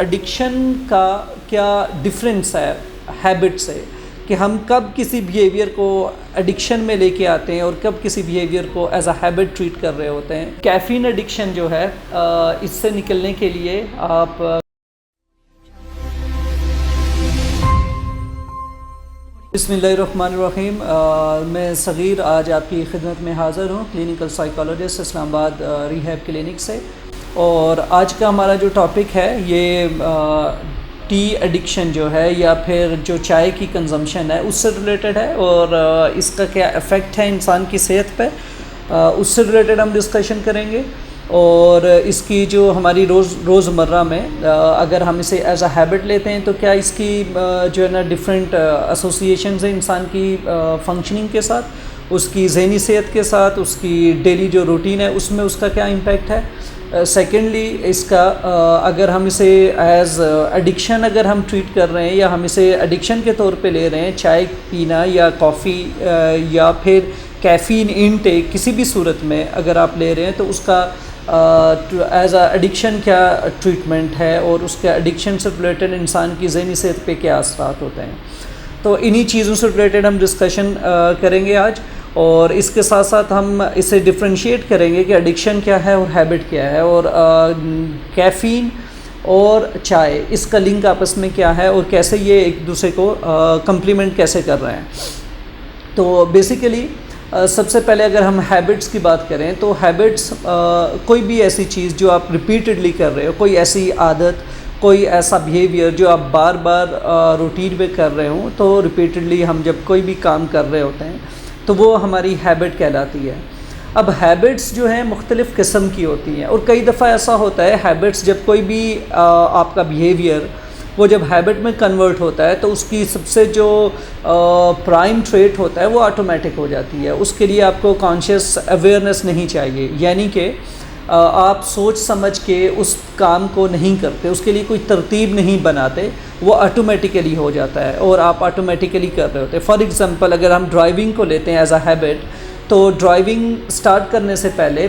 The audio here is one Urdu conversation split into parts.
ایڈکشن کا کیا ڈفرینس ہے ہیبٹ سے، کہ ہم کب کسی بیہیویئر کو ایڈکشن میں لے کے آتے ہیں اور کب کسی بیہیویئر کو ایز اے ہیبٹ ٹریٹ کر رہے ہوتے ہیں۔ کیفین ایڈکشن جو ہے اس سے نکلنے کے لیے آپ بسم اللہ الرحمن الرحیم۔ میں صغیر آج آپ کی خدمت میں حاضر ہوں، کلینکل سائیکالوجسٹ اسلام آباد ریہیب کلینک سے، اور آج کا ہمارا جو ٹاپک ہے یہ ٹی ایڈکشن جو ہے یا پھر جو چائے کی کنزمپشن ہے اس سے ریلیٹڈ ہے، اور اس کا کیا ایفیکٹ ہے انسان کی صحت پہ، اس سے ریلیٹڈ ہم ڈسکشن کریں گے۔ اور اس کی جو ہماری روزمرہ میں اگر ہم اسے ایز اے ہیبٹ لیتے ہیں تو کیا اس کی جو ہے نا ڈفرینٹ ایسوسیشنز ہیں انسان کی فنکشننگ کے ساتھ، اس کی ذہنی صحت کے ساتھ، اس کی ڈیلی جو روٹین ہے اس میں اس کا کیا امپیکٹ ہے۔ سیکنڈلی اس کا اگر ہم اسے ایز ایڈکشن اگر ہم ٹریٹ کر رہے ہیں یا ہم اسے ایڈکشن کے طور پہ لے رہے ہیں، چائے پینا یا کافی یا پھر کیفین انٹیک کسی بھی صورت میں اگر آپ لے رہے ہیں تو اس کا ایز اے ایڈکشن کیا ٹریٹمنٹ ہے، اور اس کے ایڈکشن سے ریلیٹڈ انسان کی ذہنی صحت پہ کیا اثرات ہوتے ہیں۔ تو انہی چیزوں سے ریلیٹڈ ہم ڈسکشن کریں گے آج، اور اس کے ساتھ ساتھ ہم اسے ڈفرینشیٹ کریں گے کہ ایڈکشن کیا ہے اور ہیبٹ کیا ہے، اور کیفین اور چائے اس کا لنک آپس میں کیا ہے اور کیسے یہ ایک دوسرے کو کمپلیمنٹ کیسے کر رہے ہیں۔ تو بیسیکلی سب سے پہلے اگر ہم ہیبٹس کی بات کریں تو ہیبٹس کوئی بھی ایسی چیز جو آپ ریپیٹڈلی کر رہے ہو، کوئی ایسی عادت، کوئی ایسا بیہیویئر جو آپ بار بار روٹین پہ کر رہے ہوں، تو ریپیٹڈلی ہم جب کوئی بھی کام کر رہے ہوتے ہیں تو وہ ہماری ہیبٹ کہلاتی ہے۔ اب ہیبٹس جو ہیں مختلف قسم کی ہوتی ہیں، اور کئی دفعہ ایسا ہوتا ہے ہیبٹس جب کوئی بھی آپ کا بیہیویئر وہ جب ہیبٹ میں کنورٹ ہوتا ہے تو اس کی سب سے جو پرائم ٹریٹ ہوتا ہے وہ آٹومیٹک ہو جاتی ہے۔ اس کے لیے آپ کو کانشیس اویئرنیس نہیں چاہیے، یعنی کہ آپ سوچ سمجھ کے اس کام کو نہیں کرتے، اس کے لیے کوئی ترتیب نہیں بناتے، وہ آٹومیٹیکلی ہو جاتا ہے اور آپ آٹومیٹیکلی کر رہے ہوتے ہیں۔ فار ایگزامپل اگر ہم ڈرائیونگ کو لیتے ہیں ایز اے ہیبٹ، تو ڈرائیونگ سٹارٹ کرنے سے پہلے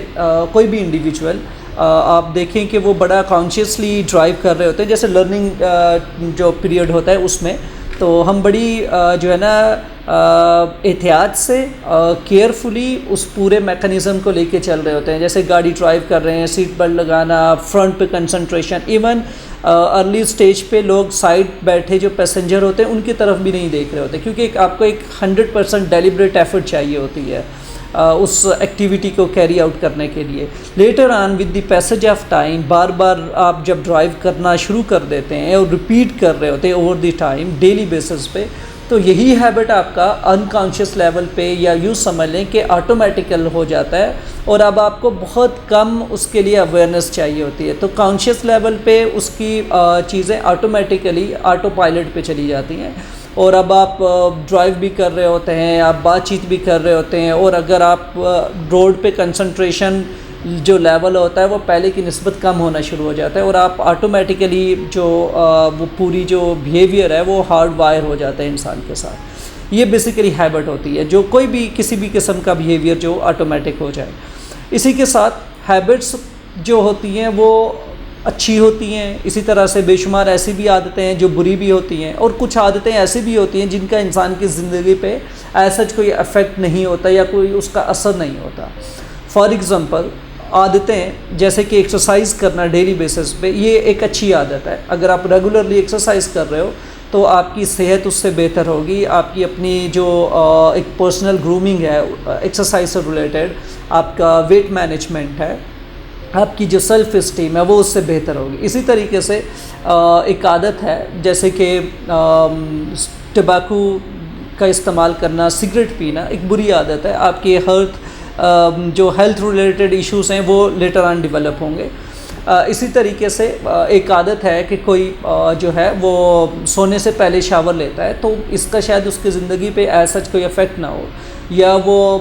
کوئی بھی انڈیویجول آپ دیکھیں کہ وہ بڑا کانشیسلی ڈرائیو کر رہے ہوتے ہیں، جیسے لرننگ جو پیریڈ ہوتا ہے اس میں، تو ہم بڑی جو ہے نا احتیاط سے کیئرفلی اس پورے میکانزم کو لے کے چل رہے ہوتے ہیں، جیسے گاڑی ڈرائیو کر رہے ہیں، سیٹ بیلٹ لگانا، فرنٹ پہ کنسنٹریشن، ایون ارلی سٹیج پہ لوگ سائڈ بیٹھے جو پیسنجر ہوتے ہیں ان کی طرف بھی نہیں دیکھ رہے ہوتے، کیونکہ آپ کو ایک 100% ڈیلیبریٹ ایفرٹ چاہیے ہوتی ہے اس ایکٹیویٹی کو کیری آؤٹ کرنے کے لیے۔ Later on with the passage of time, بار بار آپ جب ڈرائیو کرنا شروع کر دیتے ہیں اور ریپیٹ کر رہے ہوتے ہیں over the time daily basis پہ، تو یہی ہیبٹ آپ کا انکانشیس لیول پہ یا یوں سمجھ لیں کہ آٹومیٹیکل ہو جاتا ہے، اور اب آپ کو بہت کم اس کے لیے اویئرنیس چاہیے ہوتی ہے۔ تو کانشیس لیول پہ اس کی چیزیں آٹومیٹیکلی آٹو پائلٹ پہ چلی جاتی ہیں، اور اب آپ ڈرائیو بھی کر رہے ہوتے ہیں، آپ بات چیت بھی کر رہے ہوتے ہیں، اور اگر آپ روڈ پہ کنسنٹریشن جو لیول ہوتا ہے وہ پہلے کی نسبت کم ہونا شروع ہو جاتا ہے، اور آپ آٹومیٹیکلی جو وہ پوری جو بیہیویئر ہے وہ ہارڈ وائر ہو جاتا ہے انسان کے ساتھ۔ یہ بیسیکلی ہیبٹ ہوتی ہے، جو کوئی بھی کسی بھی قسم کا بیہیویئر جو آٹومیٹک ہو جائے۔ اسی کے ساتھ ہیبٹس جو ہوتی ہیں وہ اچھی ہوتی ہیں، اسی طرح سے بے شمار ایسی بھی عادتیں ہیں جو بری بھی ہوتی ہیں، اور کچھ عادتیں ایسی بھی ہوتی ہیں جن کا انسان کی زندگی پہ ایسا کوئی افیکٹ نہیں ہوتا یا کوئی اس کا اثر نہیں ہوتا۔ فار ایگزامپل عادتیں جیسے کہ ایکسرسائز کرنا ڈیلی بیسس پہ، یہ ایک اچھی عادت ہے۔ اگر آپ ریگولرلی ایکسرسائز کر رہے ہو تو آپ کی صحت اس سے بہتر ہوگی، آپ کی اپنی جو ایک پرسنل گرومنگ ہے ایکسرسائز سے ریلیٹڈ، آپ کا ویٹ مینجمنٹ ہے، آپ کی جو سیلف اسٹیم ہے وہ اس سے بہتر ہوگی۔ اسی طریقے سے ایک عادت ہے جیسے کہ ٹباکو کا استعمال کرنا، سگریٹ پینا ایک بری عادت ہے، آپ کی جو ہیلتھ ریلیٹڈ ایشوز ہیں وہ لیٹر آن ڈیولپ ہوں گے۔ اسی طریقے سے ایک عادت ہے کہ کوئی جو ہے وہ سونے سے پہلے شاور لیتا ہے، تو اس کا شاید اس کی زندگی پہ ایسا کوئی افیکٹ نہ ہو، یا وہ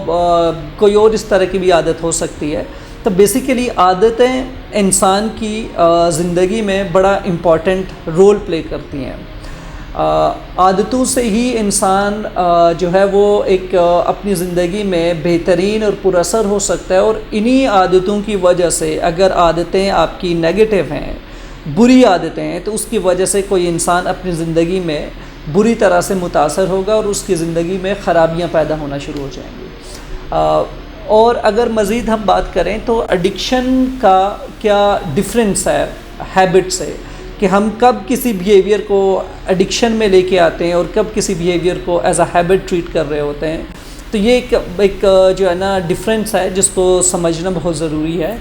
کوئی اور اس طرح کی بھی عادت ہو سکتی ہے۔ تو بیسیکلی عادتیں انسان کی زندگی میں بڑا امپورٹنٹ رول پلے کرتی ہیں۔ عادتوں سے ہی انسان جو ہے وہ ایک اپنی زندگی میں بہترین اور پر اثر ہو سکتا ہے، اور انہی عادتوں کی وجہ سے اگر عادتیں آپ کی نیگیٹو ہیں بری عادتیں ہیں تو اس کی وجہ سے کوئی انسان اپنی زندگی میں بری طرح سے متاثر ہوگا اور اس کی زندگی میں خرابیاں پیدا ہونا شروع ہو جائیں گی۔ اور اگر مزید ہم بات کریں تو ایڈکشن کا کیا ڈفرینس ہے ہیبٹ سے، کہ ہم کب کسی بیہیویئر کو ایڈکشن میں لے کے آتے ہیں اور کب کسی بیہیویئر کو ایز اے ہیبٹ ٹریٹ کر رہے ہوتے ہیں، تو یہ ایک جو ہے نا ڈفرینس ہے جس کو سمجھنا بہت ضروری ہے۔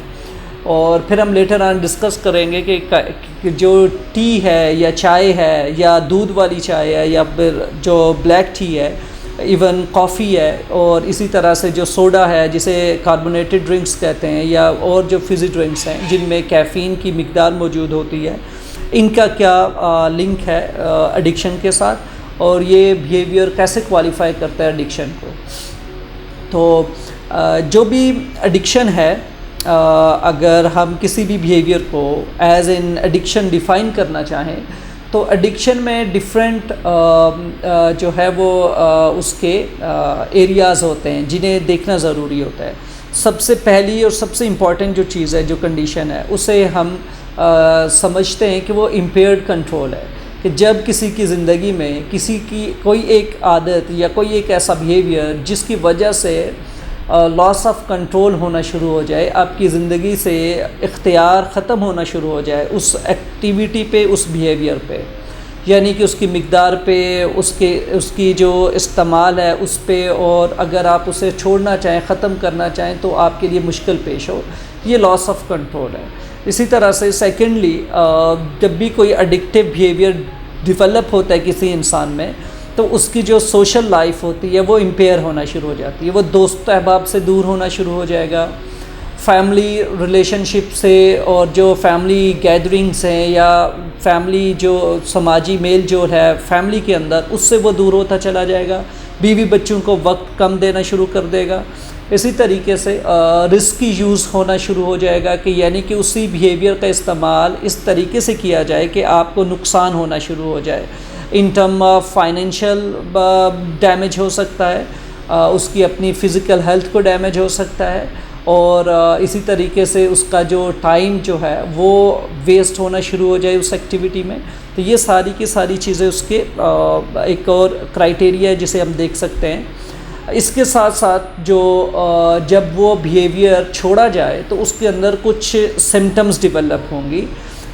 اور پھر ہم لیٹر آن ڈسکس کریں گے کہ جو ٹی ہے یا چائے ہے یا دودھ والی چائے ہے یا پھر جو بلیک ٹی ہے، ایون کافی ہے، اور اسی طرح سے جو سوڈا ہے جسے کاربونیٹڈ ڈرنکس کہتے ہیں، یا اور جو فزی ڈرنکس ہیں جن میں کیفین کی مقدار موجود ہوتی ہے، ان کا کیا لنک ہے ایڈکشن کے ساتھ، اور یہ بیہیویئر کیسے کوالیفائی کرتا ہے ایڈکشن کو۔ تو جو بھی ایڈکشن ہے، اگر ہم کسی بھی بیہیویئر کو ایز این ایڈکشن ڈیفائن کرنا چاہیں تو ایڈکشن میں ڈفرینٹ جو ہے وہ اس کے ایریاز ہوتے ہیں جنہیں دیکھنا ضروری ہوتا ہے۔ سب سے پہلی اور سب سے امپورٹنٹ جو چیز ہے، جو کنڈیشن ہے، اسے ہم سمجھتے ہیں کہ وہ امپیئرڈ کنٹرول ہے، کہ جب کسی کی زندگی میں کسی کی کوئی ایک عادت یا کوئی ایک ایسا بیہیویئر جس کی وجہ سے لاس آف کنٹرول ہونا شروع ہو جائے، آپ کی زندگی سے اختیار ختم ہونا شروع ہو جائے اس ایکٹیویٹی پہ، اس بیہیویئر پہ، یعنی کہ اس کی مقدار پہ، اس کی جو استعمال ہے اس پہ، اور اگر آپ اسے چھوڑنا چاہیں، ختم کرنا چاہیں تو آپ کے لیے مشکل پیش ہو، یہ لاس آف کنٹرول ہے۔ اسی طرح سے سیکنڈلی، جب بھی کوئی ایڈکٹیو بیہیویئر ڈیولپ ہوتا ہے کسی انسان میں، تو اس کی جو سوشل لائف ہوتی ہے وہ امپیئر ہونا شروع ہو جاتی ہے، وہ دوست احباب سے دور ہونا شروع ہو جائے گا، فیملی ریلیشن شپ سے، اور جو فیملی گیدرنگس ہیں یا فیملی جو سماجی میل جول ہے فیملی کے اندر، اس سے وہ دور ہوتا چلا جائے گا، بیوی بچوں کو وقت کم دینا شروع کر دے گا۔ اسی طریقے سے رسک کی یوز ہونا شروع ہو جائے گا، کہ یعنی کہ اسی بیہیویئر کا استعمال اس طریقے سے کیا جائے کہ آپ کو نقصان ہونا شروع ہو جائے، in term of financial damage ہو سکتا ہے، اس کی اپنی فزیکل ہیلتھ کو ڈیمیج ہو سکتا ہے، اور اسی طریقے سے اس کا جو ٹائم جو ہے وہ ویسٹ ہونا شروع ہو جائے اس ایکٹیویٹی میں۔ تو یہ ساری کی ساری چیزیں اس کے ایک اور کرائٹیریا ہے جسے ہم دیکھ سکتے ہیں۔ اس کے ساتھ ساتھ جو جب وہ بیہیویئر چھوڑا جائے تو اس کے اندر کچھ سمٹمز ڈیولپ ہوں گی،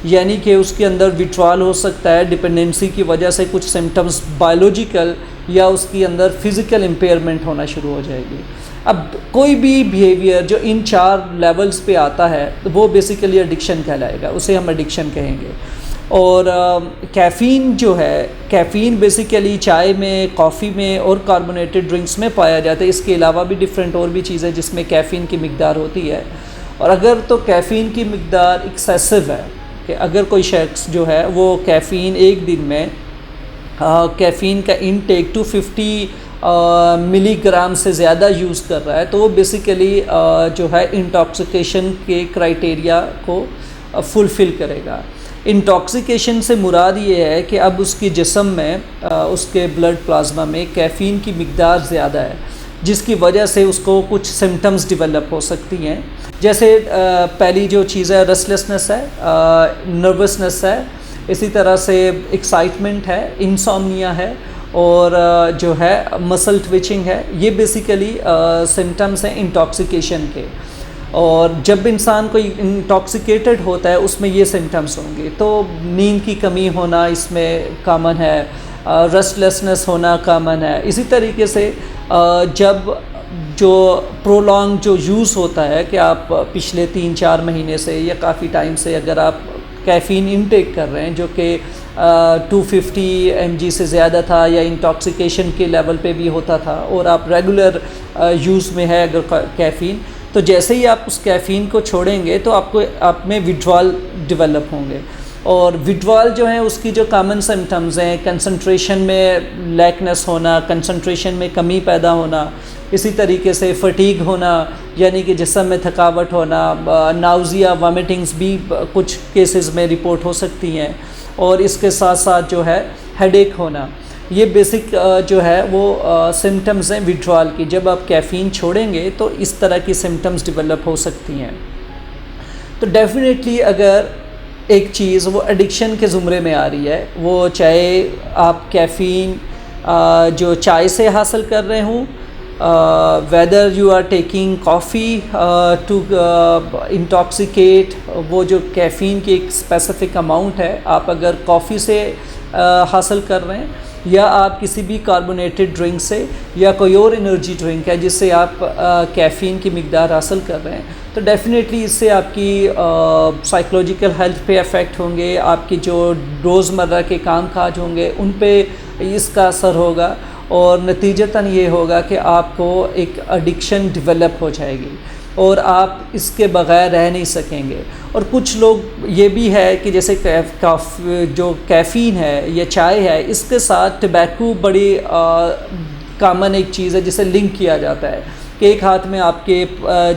یعنی کہ اس کے اندر وٹرال ہو سکتا ہے، ڈپینڈنسی کی وجہ سے کچھ سمٹمز بایولوجیکل یا اس کی اندر فزیکل امپیئرمنٹ ہونا شروع ہو جائے گی۔ اب کوئی بھی بیہیویئر جو ان 4 لیولز پہ آتا ہے وہ بیسیکلی ایڈکشن کہلائے گا، اسے ہم ایڈکشن کہیں گے۔ اور کیفین جو ہے، کیفین بیسیکلی چائے میں، کافی میں اور کاربونیٹڈ ڈرنکس میں پایا جاتا ہے۔ اس کے علاوہ بھی ڈفرینٹ اور بھی چیزیں جس میں کیفین کی مقدار ہوتی ہے، اور اگر تو کیفین کی مقدار ایکسیسو ہے، کہ اگر کوئی شخص جو ہے وہ کیفین ایک دن میں کیفین کا انٹیک 250 ملی گرام سے زیادہ یوز کر رہا ہے، تو وہ بیسیکلی جو ہے انٹاکسیکیشن کے کرائٹیریا کو فلفل کرے گا۔ انٹاکسیکیشن سے مراد یہ ہے کہ اب اس کی جسم میں، اس کے بلڈ پلازما میں کیفین کی مقدار زیادہ ہے، جس کی وجہ سے اس کو کچھ سمٹمز ڈیولپ ہو سکتی ہیں، جیسے پہلی جو چیز ہے ریسٹلیسنس ہے، نروسنس ہے، اسی طرح سے ایکسائٹمنٹ ہے، انسومنیا ہے، اور جو ہے مسل ٹویچنگ ہے۔ یہ بیسیکلی سمٹمز ہیں انٹاکسیکیشن کے، اور جب انسان کوئی انٹاکسیکیٹڈ ہوتا ہے اس میں یہ سمٹمز ہوں گے۔ تو نیند کی کمی ہونا اس میں کامن ہے، ریسٹلیسنس ہونا کامن ہے۔ اسی طریقے سے جب جو پرولونگ جو یوز ہوتا ہے، کہ آپ پچھلے 3-4 مہینے سے یا کافی ٹائم سے اگر آپ کیفین انٹیک کر رہے ہیں جو کہ 250 mg سے زیادہ تھا یا انٹاکسیکیشن کے لیول پہ بھی ہوتا تھا، اور آپ ریگولر یوز میں ہے اگر کیفین، تو جیسے ہی آپ اس کیفین کو چھوڑیں گے تو آپ میں وڈرال ڈیولپ ہوں گے، اور وڈرال جو ہیں اس کی جو کامن سمٹمز ہیں، کنسنٹریشن میں لیکنیس ہونا، کنسنٹریشن میں کمی پیدا ہونا، اسی طریقے سے فٹیگ ہونا، یعنی کہ جسم میں تھکاوٹ ہونا، ناؤزیا، وامیٹنگز بھی کچھ کیسز میں رپورٹ ہو سکتی ہیں، اور اس کے ساتھ ساتھ جو ہے ہیڈ ایک ہونا۔ یہ بیسک جو ہے وہ سمٹمز ہیں وڈرال کی۔ جب آپ کیفین چھوڑیں گے تو اس طرح کی سمٹمز ڈیولپ ہو سکتی ہیں۔ تو ڈیفینیٹلی اگر ایک چیز وہ ایڈکشن کے زمرے میں آ رہی ہے، وہ چاہے آپ کیفین جو چائے سے حاصل کر رہے ہوں، whether you are taking coffee to intoxicate, وہ جو کیفین کی ایک اسپیسیفک اماؤنٹ ہے، آپ اگر کافی سے حاصل کر رہے ہیں یا آپ کسی بھی کاربونیٹڈ ڈرنک سے یا کوئی اور انرجی ڈرنک ہے جس سے آپ کیفین کی مقدار حاصل کر رہے ہیں، تو ڈیفینیٹلی اس سے آپ کی سائیکولوجیکل ہیلتھ پہ افیکٹ ہوں گے، آپ کی جو روزمرہ کے کام کاج ہوں گے ان پہ اس کا اثر ہوگا، اور نتیجتاً یہ ہوگا کہ آپ کو ایک ایڈکشن ڈیولپ ہو جائے گی اور آپ اس کے بغیر رہ نہیں سکیں گے۔ اور کچھ لوگ یہ بھی ہے کہ جیسے جو کیفین ہے یا چائے ہے، اس کے ساتھ ٹبیکو بڑی کامن ایک چیز ہے جسے لنک کیا جاتا ہے کہ ایک ہاتھ میں آپ کے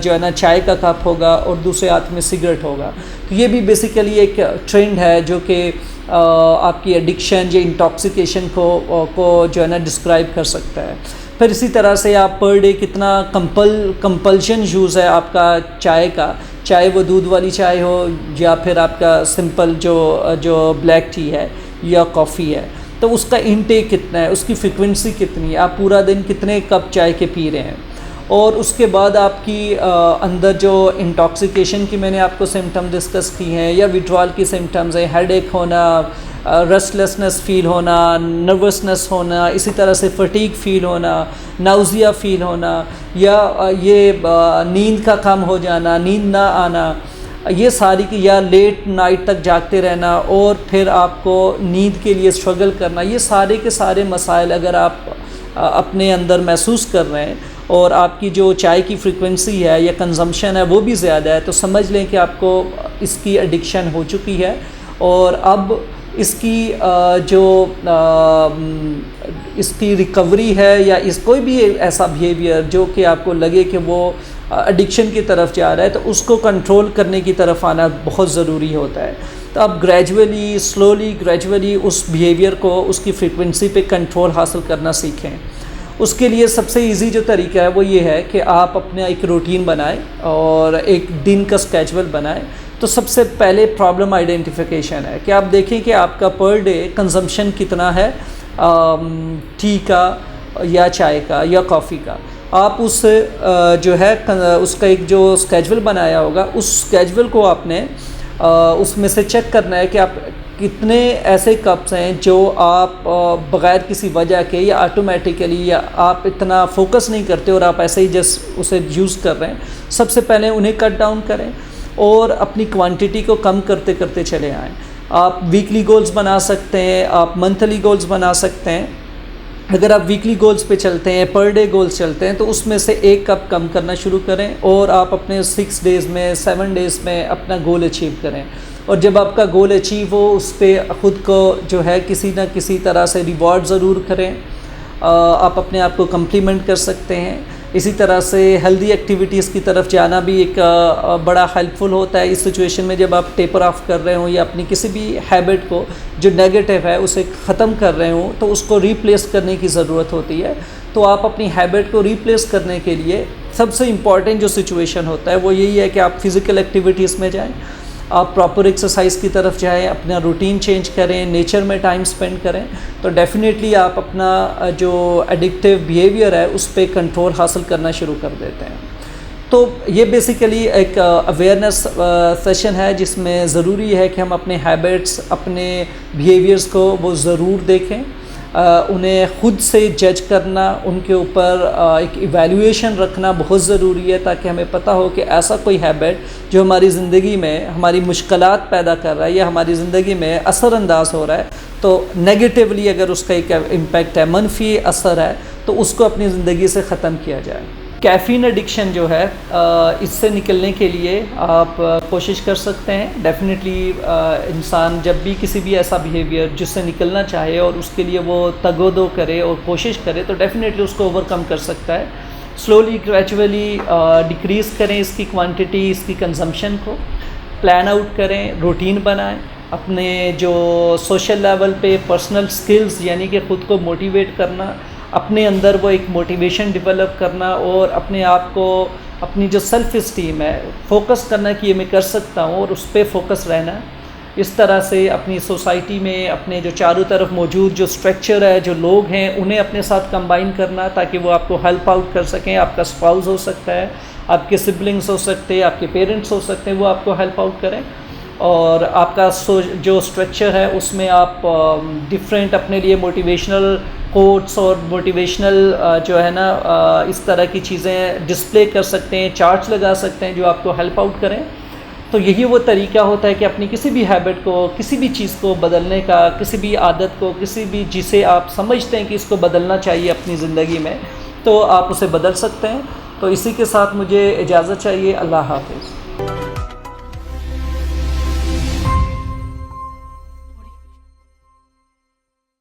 جو ہے نا چائے کا کپ ہوگا اور دوسرے ہاتھ میں سگریٹ ہوگا، تو یہ بھی بیسیکلی ایک ٹرینڈ ہے جو کہ آپ کی ایڈکشن یا انٹاکسیکیشن کو جو ہے نا ڈسکرائب کر سکتا ہے۔ پھر اسی طرح سے آپ پر ڈے کتنا کمپلشن یوز ہے آپ کا چائے کا، چاہے وہ دودھ والی چائے ہو یا پھر آپ کا سمپل جو بلیک ٹی ہے یا کافی ہے، تو اس کا انٹیک کتنا ہے، اس کی فریکوینسی کتنی ہے، آپ پورا دن کتنے کپ چائے کے پی رہے ہیں، اور اس کے بعد آپ کی اندر جو انٹاکسیکیشن کی میں نے آپ کو سمٹم ڈسکس کی ہیں یا وڈرال کی سمٹمز ہیں، ہیڈ ایک ہونا، ریسٹلیسنس فیل ہونا، نروسنس ہونا، اسی طرح سے فٹیگ فیل ہونا، ناؤزیا فیل ہونا، یا یہ نیند کا کم ہو جانا، نیند نہ آنا، یہ ساری کی، یا لیٹ نائٹ تک جاگتے رہنا اور پھر آپ کو نیند کے لیے اسٹرگل کرنا، یہ سارے کے سارے مسائل اگر آپ اپنے اندر محسوس کر رہے ہیں اور آپ کی جو چائے کی فریکوینسی ہے یا کنزمپشن ہے وہ بھی زیادہ ہے، تو سمجھ لیں کہ آپ کو اس کی ایڈکشن ہو چکی ہے، اور اب اس کی جو اس کی ریکوری ہے یا کوئی بھی ایسا بیہیویئر جو کہ آپ کو لگے کہ وہ ایڈکشن کی طرف جا رہا ہے، تو اس کو کنٹرول کرنے کی طرف آنا بہت ضروری ہوتا ہے۔ تو آپ گریجولی اس بیہیویئر کو، اس کی فریکوینسی پہ کنٹرول حاصل کرنا سیکھیں۔ اس کے لیے سب سے ایزی جو طریقہ ہے وہ یہ ہے کہ آپ اپنا ایک روٹین بنائیں اور ایک دن کا اسکیجول بنائیں۔ تو سب سے پہلے پرابلم آئیڈینٹیفیکیشن ہے کہ آپ دیکھیں کہ آپ کا پر ڈے کنزمپشن کتنا ہے ٹی کا یا چائے کا یا کافی کا۔ آپ اس جو ہے اس کا ایک جو اسکیجول بنایا ہوگا، اس اسکیجول کو آپ نے اس میں سے چیک کرنا ہے کہ آپ کتنے ایسے کپس ہیں جو آپ بغیر کسی وجہ کے یا آٹومیٹیکلی یا آپ اتنا فوکس نہیں کرتے اور آپ ایسے ہی جسٹ اسے یوز کر رہے ہیں، سب سے پہلے انہیں کٹ ڈاؤن کریں اور اپنی کوانٹٹی کو کم کرتے کرتے چلے آئیں۔ آپ ویکلی گولز بنا سکتے ہیں، آپ منتھلی گولز بنا سکتے ہیں۔ اگر آپ ویکلی گولز پہ چلتے ہیں، پر ڈے گولز چلتے ہیں، تو اس میں سے ایک کپ کم کرنا شروع کریں اور آپ اپنے 6 ڈیز میں 7 ڈیز میں اپنا گول اچیو کریں، اور جب آپ کا گول اچیو ہو اس پہ خود کو جو ہے کسی نہ کسی طرح سے ریوارڈ ضرور کریں، آپ اپنے آپ کو کمپلیمنٹ کر سکتے ہیں۔ اسی طرح سے ہیلدی ایکٹیویٹیز کی طرف جانا بھی ایک بڑا ہیلپ فل ہوتا ہے اس سچویشن میں، جب آپ ٹیپر آف کر رہے ہوں یا اپنی کسی بھی ہیبٹ کو جو نیگیٹو ہے اسے ختم کر رہے ہوں، تو اس کو ریپلیس کرنے کی ضرورت ہوتی ہے۔ تو آپ اپنی ہیبٹ کو ریپلیس کرنے کے لیے سب سے امپورٹنٹ جو سچویشن ہوتا ہے وہ یہی ہے کہ آپ فزیکل ایکٹیویٹیز میں جائیں، آپ پراپر ایکسرسائز کی طرف جائیں، اپنا روٹین چینج کریں، نیچر میں ٹائم سپینڈ کریں، تو ڈیفینیٹلی آپ اپنا جو ایڈکٹیو بیہیویئر ہے اس پہ کنٹرول حاصل کرنا شروع کر دیتے ہیں۔ تو یہ بیسیکلی ایک اویئرنیس سیشن ہے جس میں ضروری ہے کہ ہم اپنے ہیبٹس، اپنے بیہیویئرس کو وہ ضرور دیکھیں، انہیں خود سے جج کرنا، ان کے اوپر ایک ایویلیویشن رکھنا بہت ضروری ہے، تاکہ ہمیں پتہ ہو کہ ایسا کوئی ہیبٹ جو ہماری زندگی میں ہماری مشکلات پیدا کر رہا ہے یا ہماری زندگی میں اثر انداز ہو رہا ہے، تو نیگیٹیولی اگر اس کا ایک امپیکٹ ہے، منفی اثر ہے، تو اس کو اپنی زندگی سے ختم کیا جائے۔ کیفین ایڈکشن جو ہے اس سے نکلنے کے لیے آپ کوشش کر سکتے ہیں۔ ڈیفینیٹلی انسان جب بھی کسی بھی ایسا بیہیویئر جس سے نکلنا چاہے اور اس کے لیے وہ تگ و دو کرے اور کوشش کرے، تو ڈیفینیٹلی اس کو اوور کم کر سکتا ہے۔ سلولی گریجولی ڈیکریز کریں اس کی کوانٹٹی، اس کی کنزمپشن کو، پلان آؤٹ کریں، روٹین بنائیں، اپنے جو سوشل لیول پہ پرسنل سکلز یعنی کہ خود کو موٹیویٹ کرنا، اپنے اندر وہ ایک موٹیویشن ڈیولپ کرنا، اور اپنے آپ کو، اپنی جو سیلف اسٹیم ہے، فوکس کرنا کہ یہ میں کر سکتا ہوں اور اس پہ فوکس رہنا۔ اس طرح سے اپنی سوسائٹی میں اپنے جو چاروں طرف موجود جو اسٹرکچر ہے، جو لوگ ہیں، انہیں اپنے ساتھ کمبائن کرنا تاکہ وہ آپ کو ہیلپ آؤٹ کر سکیں. آپ کا اسپاؤز ہو سکتا ہے، آپ کے سبلنگس ہو سکتے ہیں، آپ کے پیرنٹس ہو سکتے ہیں، وہ آپ کو ہیلپ آؤٹ کریں. اور آپ کا جو اسٹرکچر ہے اس میں آپ ڈفرینٹ اپنے لیے موٹیویشنل کوٹس اور موٹیویشنل جو ہے نا اس طرح کی چیزیں ڈسپلے کر سکتے ہیں، چارٹس لگا سکتے ہیں جو آپ کو ہیلپ آؤٹ کریں. تو یہی وہ طریقہ ہوتا ہے کہ اپنی کسی بھی ہیبٹ کو، کسی بھی چیز کو بدلنے کا، کسی بھی عادت کو، کسی بھی جسے آپ سمجھتے ہیں کہ اس کو بدلنا چاہیے اپنی زندگی میں، تو آپ اسے بدل سکتے ہیں. تو اسی کے ساتھ مجھے اجازت چاہیے. اللہ حافظ.